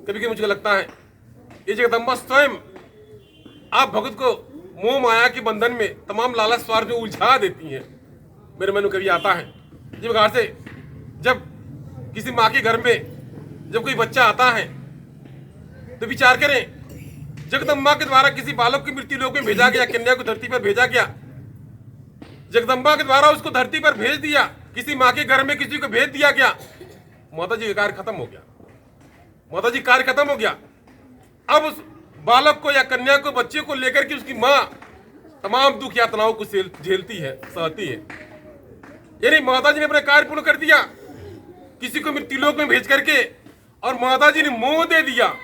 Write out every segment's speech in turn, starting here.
कभी कभी मुझे लगता है ये जगदम्बा स्वयं आप भगत को मोह माया के बंधन में तमाम लालच स्वार्थ में उलझा देती हैं। मेरे मन में कभी आता है जिस प्रकार से जब किसी माँ के घर में जब कोई बच्चा आता है तो विचार करें, जगदम्बा के द्वारा किसी बालक की मृत्यु लोक में भेजा गया, कन्या को धरती पर भेजा गया, जगदम्बा के द्वारा उसको धरती पर भेज दिया, किसी माँ के घर में किसी को भेज दिया गया, माता जी का कार्य खत्म हो गया, माता जी कार्य खत्म हो गया। अब उस बालक को या कन्या को, बच्चे को लेकर के उसकी माँ तमाम दुख यातनाओं को झेलती है, सहती है। यानी माता जी ने अपना कार्य पूर्ण कर दिया, किसी को मृत्युलोक में भेज करके, और माता जी ने मोह दे दिया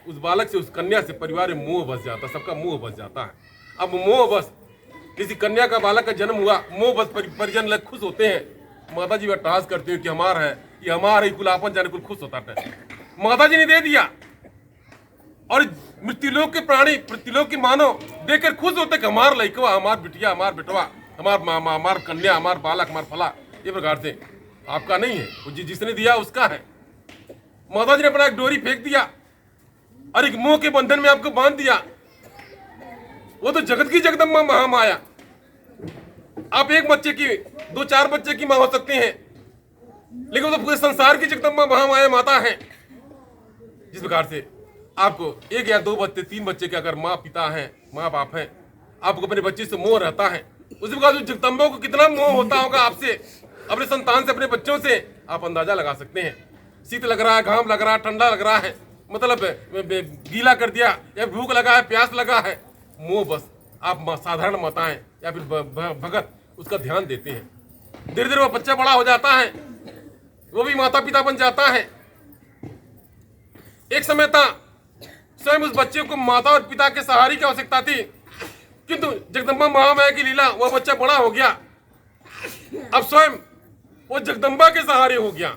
उस बालक से, उस कन्या से। परिवार में मोह बस जाता, सबका मोह बस जाता है। अब मोह बस किसी कन्या का बालक का जन्म हुआ, मोह बस परिजन लोग खुश होते हैं, माता जी अट्टहास करते हैं कि हमारा है, ये हमारा, कुलापन जाने कुल खुश होता है। माता जी ने दे दिया और मृत्युलोक के प्राणी, मृत्युलोक की मानव देखकर खुश होते कि हमार लड़कवा, हमार बिटिया, हमार बेटवा, हमार कन्या, हमार बालक, हमार फला। ये प्रकार से आपका नहीं है, वो जिसने दिया उसका है। माता जी ने अपना एक डोरी फेंक दिया और एक मोह के बंधन में आपको बांध दिया। वो तो जगत की जगदम्बा महामाया। आप एक बच्चे की, 2-4 बच्चे की माँ हो सकते हैं, लेकिन वो तो पूरे संसार की जगदम्बा महामाया माता है। जिस प्रकार से आपको 1 या 2 बच्चे, 3 बच्चे के अगर माँ पिता हैं, माँ बाप हैं, आपको अपने बच्चे से मोह रहता है, उसी प्रकार जगदम्बा को कितना मोह होता होगा आपसे, अपने संतान से, अपने बच्चों से, आप अंदाजा लगा सकते हैं। शीत लग रहा है, घाम लग रहा है, ठंडा लग रहा है, मतलब गीला कर दिया, या भूख लगा है, प्यास लगा है, मोह बस आप साधारण माताएं या फिर भगत उसका ध्यान देते हैं। धीरे धीरे वो बच्चा बड़ा हो जाता है, वो भी माता पिता बन जाता है। एक समय था स्वयं उस बच्चे को माता और पिता के सहारे की आवश्यकता थी, किंतु जगदम्बा महामाया की लीला, वह बच्चा बड़ा हो गया, अब स्वयं वो जगदम्बा के सहारे हो गया।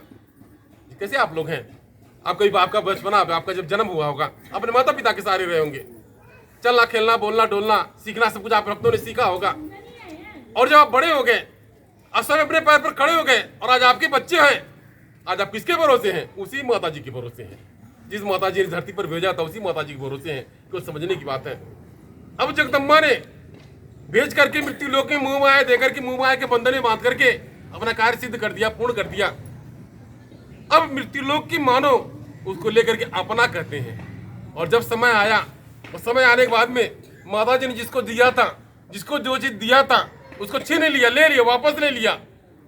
कैसे आप लोग हैं, आपका बचपना, आपका जब जन्म हुआ होगा, अपने माता पिता के सहारे रहे होंगे, चलना खेलना बोलना डोलना सीखना सब कुछ आप अपनों ने सीखा होगा। और जब आप बड़े हो गए, स्वयं अपने पैर पर खड़े हो गए, और आज आपके बच्चे हैं, आज आप किसके भरोसे हैं? उसी माता जी के भरोसे हैं। जिस माता जी ने धरती पर भेजा था उसी माता जी के भरोसे हैं। कुछ समझने की बात है। अब जगदम्बा ने भेज करके मृत्यु लोक में मुंह माया देकर के, मुंह माया के बंधन में बांध करके अपना कार्य सिद्ध कर दिया, पूर्ण कर दिया। अब मृत्यु लोक की मानो उसको लेकर के अपना कहते हैं। और जब समय आया, और समय आने के बाद में माता जी ने जिसको दिया था, जिसको जो चीज दिया था उसको छीन लिया, ले लिया, वापस ले लिया।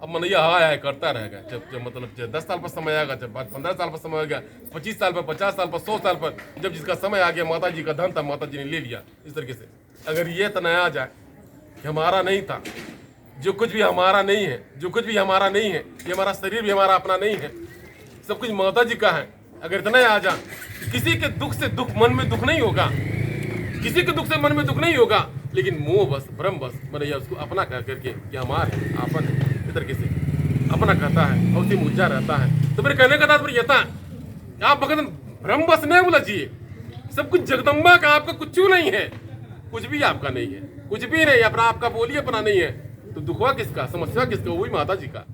अब मनैया हाय करता रहेगा। जब मतलब 10 साल पर समय आएगा, जब 15 साल पर समय हो गया, 25 साल पर, 50 साल पर, 100 साल पर, जब जिसका समय आ गया, माता जी का धन था, माता जी ने ले लिया। इस तरीके से अगर ये तनाया आ जाए कि हमारा नहीं था, जो कुछ भी हमारा नहीं है, जो कुछ भी हमारा नहीं है, ये हमारा शरीर भी हमारा अपना नहीं है, सब कुछ माता जी का है, अगर इतना आ जा, किसी के दुख से दुख, मन में दुख नहीं होगा, किसी के दुख से मन में दुख नहीं होगा, लेकिन मोह बस, भ्रम बस, मनैया उसको अपना कह करके कि हमारा है, आपन है, इस तरीके से अपना कहता है और उसी मुझा रहता है। तो मेरे कहने का तात्पर्य यह था, आप भगत भ्रम बस नहीं उलझिए, सब कुछ जगदम्बा का, आपका कुछ नहीं है, कुछ भी आपका नहीं है, कुछ भी नहीं, अपना आपका बोलिए अपना नहीं है, तो दुखवा किसका, समस्या किसका? वही माता जी का।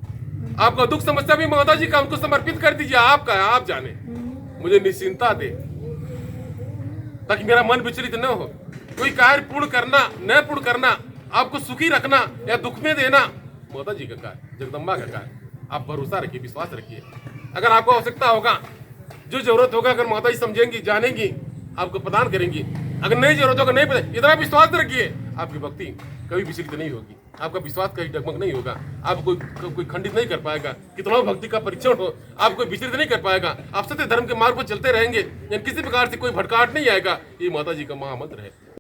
आपका दुख समस्या भी माता जी का, उनको समर्पित कर दीजिए, आपका है, आप जाने, मुझे निश्चिंता दे, ताकि मेरा मन विचलित न हो। कोई कार्य पूर्ण करना, न पूर्ण करना, आपको सुखी रखना या दुख में देना, माता जी का कार्य, जगदम्बा का कार्य। आप भरोसा रखिए, विश्वास रखिए। अगर आपको आवश्यकता होगा, जो जरूरत होगा, अगर माता जी समझेंगी, जानेंगी, आपको प्रदान करेंगी। अगर नहीं जरूरत होगा, नहीं पता, इतना विश्वास रखिए, आपकी भक्ति कभी विचलित नहीं होगी, आपका विश्वास कहीं डगमग नहीं होगा, आपको कोई खंडित नहीं कर पाएगा। कितना भक्ति का परीक्षण हो, आपको विचलित नहीं कर पाएगा। आप सत्य धर्म के मार्ग पर चलते रहेंगे, यानी किसी प्रकार से कोई भटकाहट नहीं आएगा। ये माता जी का महामंत्र है।